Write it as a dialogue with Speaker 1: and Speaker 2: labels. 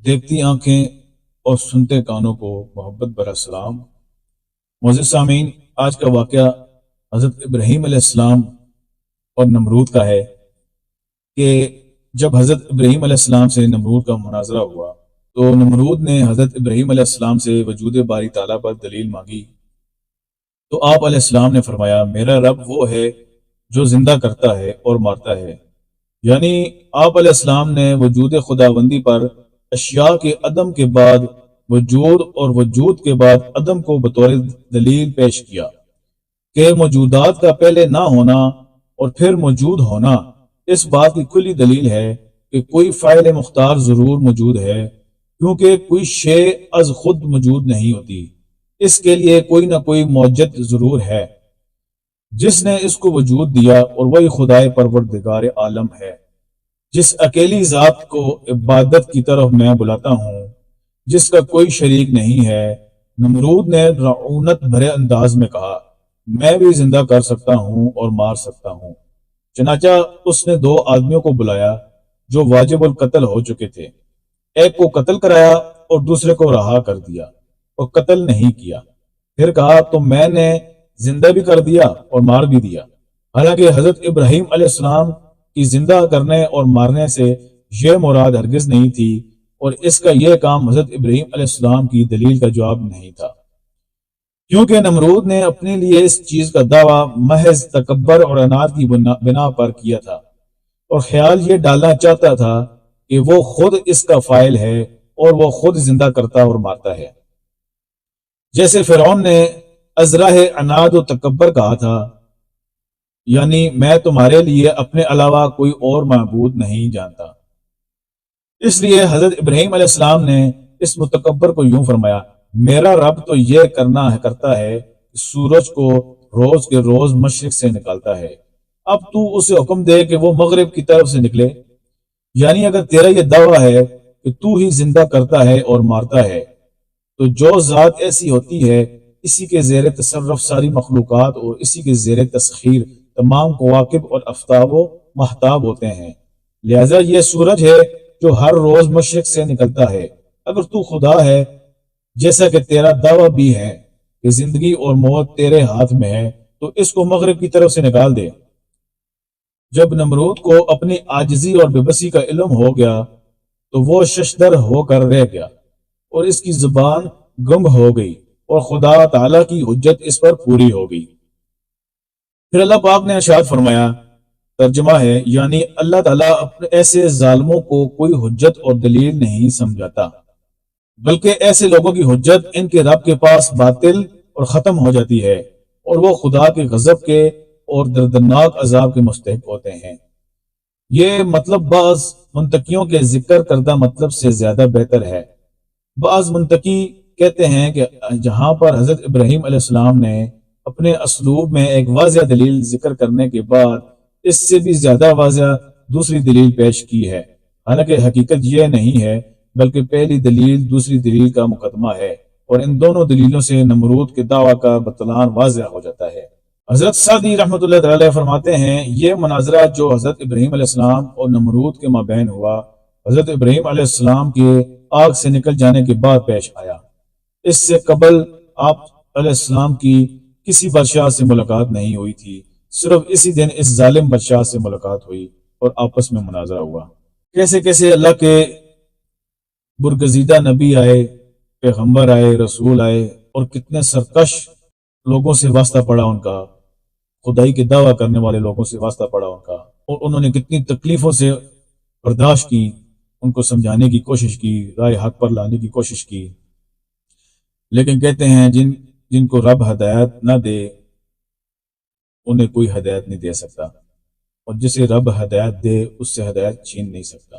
Speaker 1: دیکھتی آنکھیں اور سنتے کانوں کو محبت برا سلام۔ معزز سامعین، آج کا واقعہ حضرت ابراہیم علیہ السلام اور نمرود کا ہے کہ جب حضرت ابراہیم علیہ السلام سے نمرود کا مناظرہ ہوا تو نمرود نے حضرت ابراہیم علیہ السلام سے وجود باری تعالیٰ پر دلیل مانگی تو آپ علیہ السلام نے فرمایا، میرا رب وہ ہے جو زندہ کرتا ہے اور مارتا ہے۔ یعنی آپ علیہ السلام نے وجود خداوندی پر اشیاء کے عدم کے بعد وجود اور وجود کے بعد عدم کو بطور دلیل پیش کیا کہ موجودات کا پہلے نہ ہونا اور پھر موجود ہونا اس بات کی کھلی دلیل ہے کہ کوئی فاعل مختار ضرور موجود ہے، کیونکہ کوئی شے از خود موجود نہیں ہوتی، اس کے لیے کوئی نہ کوئی موجد ضرور ہے جس نے اس کو وجود دیا، اور وہی خدائے پروردگار عالم ہے جس اکیلی ذات کو عبادت کی طرف میں بلاتا ہوں، جس کا کوئی شریک نہیں ہے۔ نمرود نے رعونت بھرے انداز میں کہا، میں بھی زندہ کر سکتا ہوں اور مار سکتا ہوں۔ چنانچہ اس نے دو آدمیوں کو بلایا جو واجب القتل ہو چکے تھے، ایک کو قتل کرایا اور دوسرے کو رہا کر دیا اور قتل نہیں کیا۔ پھر کہا، تو میں نے زندہ بھی کر دیا اور مار بھی دیا۔ حالانکہ حضرت ابراہیم علیہ السلام کی زندہ کرنے اور مارنے سے یہ مراد ہرگز نہیں تھی، اور اس کا یہ کام حضرت ابراہیم علیہ السلام کی دلیل کا جواب نہیں تھا، کیونکہ نمرود نے اپنے لیے اس چیز کا دعویٰ محض تکبر اور عناد کی بنا پر کیا تھا، اور خیال یہ ڈالنا چاہتا تھا کہ وہ خود اس کا فاعل ہے اور وہ خود زندہ کرتا اور مارتا ہے، جیسے فرعون نے ازراہ عناد و تکبر کہا تھا، یعنی میں تمہارے لیے اپنے علاوہ کوئی اور معبود نہیں جانتا۔ اس لیے حضرت ابراہیم علیہ السلام نے اس متکبر کو یوں فرمایا، میرا رب تو یہ کرتا ہے کہ سورج کو روز کے روز مشرق سے نکالتا ہے، اب تو اسے حکم دے کہ وہ مغرب کی طرف سے نکلے۔ یعنی اگر تیرا یہ دعویٰ ہے کہ تو ہی زندہ کرتا ہے اور مارتا ہے، تو جو ذات ایسی ہوتی ہے اسی کے زیر تصرف ساری مخلوقات اور اسی کے زیر تسخیر تمام کواکب اور آفتاب و مہتاب ہوتے ہیں، لہذا یہ سورج ہے جو ہر روز مشرق سے نکلتا ہے۔ اگر تو خدا ہے، جیسا کہ تیرا دعویٰ بھی ہے کہ زندگی اور موت تیرے ہاتھ میں ہے، تو اس کو مغرب کی طرف سے نکال دے۔ جب نمرود کو اپنی عاجزی اور بے بسی کا علم ہو گیا تو وہ ششدر ہو کر رہ گیا اور اس کی زبان گنگ ہو گئی، اور خدا تعالیٰ کی حجت اس پر پوری ہو گئی۔ پھر اللہ پاک نے ارشاد فرمایا، ترجمہ ہے، یعنی اللہ تعالیٰ اپنے ایسے ظالموں کو کوئی حجت اور دلیل نہیں سمجھاتا، بلکہ ایسے لوگوں کی حجت ان کے رب کے پاس باطل اور ختم ہو جاتی ہے، اور وہ خدا کے غضب کے اور دردناک عذاب کے مستحق ہوتے ہیں۔ یہ مطلب بعض منطقیوں کے ذکر کردہ مطلب سے زیادہ بہتر ہے۔ بعض منطقی کہتے ہیں کہ جہاں پر حضرت ابراہیم علیہ السلام نے اپنے اسلوب میں ایک واضح دلیل ذکر کرنے کے بعد اس سے بھی زیادہ واضح دوسری دلیل پیش کی ہے، حالانکہ حقیقت یہ نہیں ہے، بلکہ پہلی دلیل دوسری دلیل کا مقدمہ ہے، اور ان دونوں دلیلوں سے نمرود کے دعویٰ کا بطلان واضح ہو جاتا ہے۔ حضرت سعدی رحمۃ اللہ تعالی فرماتے ہیں، یہ مناظرہ جو حضرت ابراہیم علیہ السلام اور نمرود کے مابین ہوا، حضرت ابراہیم علیہ السلام کے آگ سے نکل جانے کے بعد پیش آیا۔ اس سے قبل آپ علیہ السلام کی کسی بادشاہ سے ملاقات نہیں ہوئی تھی، صرف اسی دن اس ظالم بادشاہ سے ملاقات ہوئی اور آپس میں مناظرہ ہوا۔ کیسے کیسے اللہ کے برگزیدہ نبی آئے، پیغمبر آئے، رسول آئے، اور کتنے سرکش لوگوں سے واسطہ پڑا ان کا، خدائی کے دعویٰ کرنے والے لوگوں سے واسطہ پڑا ان کا، اور انہوں نے کتنی تکلیفوں سے برداشت کی، ان کو سمجھانے کی کوشش کی، رائے حق پر لانے کی کوشش کی، لیکن کہتے ہیں جن کو رب ہدایت نہ دے انہیں کوئی ہدایت نہیں دے سکتا، اور جسے رب ہدایت دے اس سے ہدایت چھین نہیں سکتا۔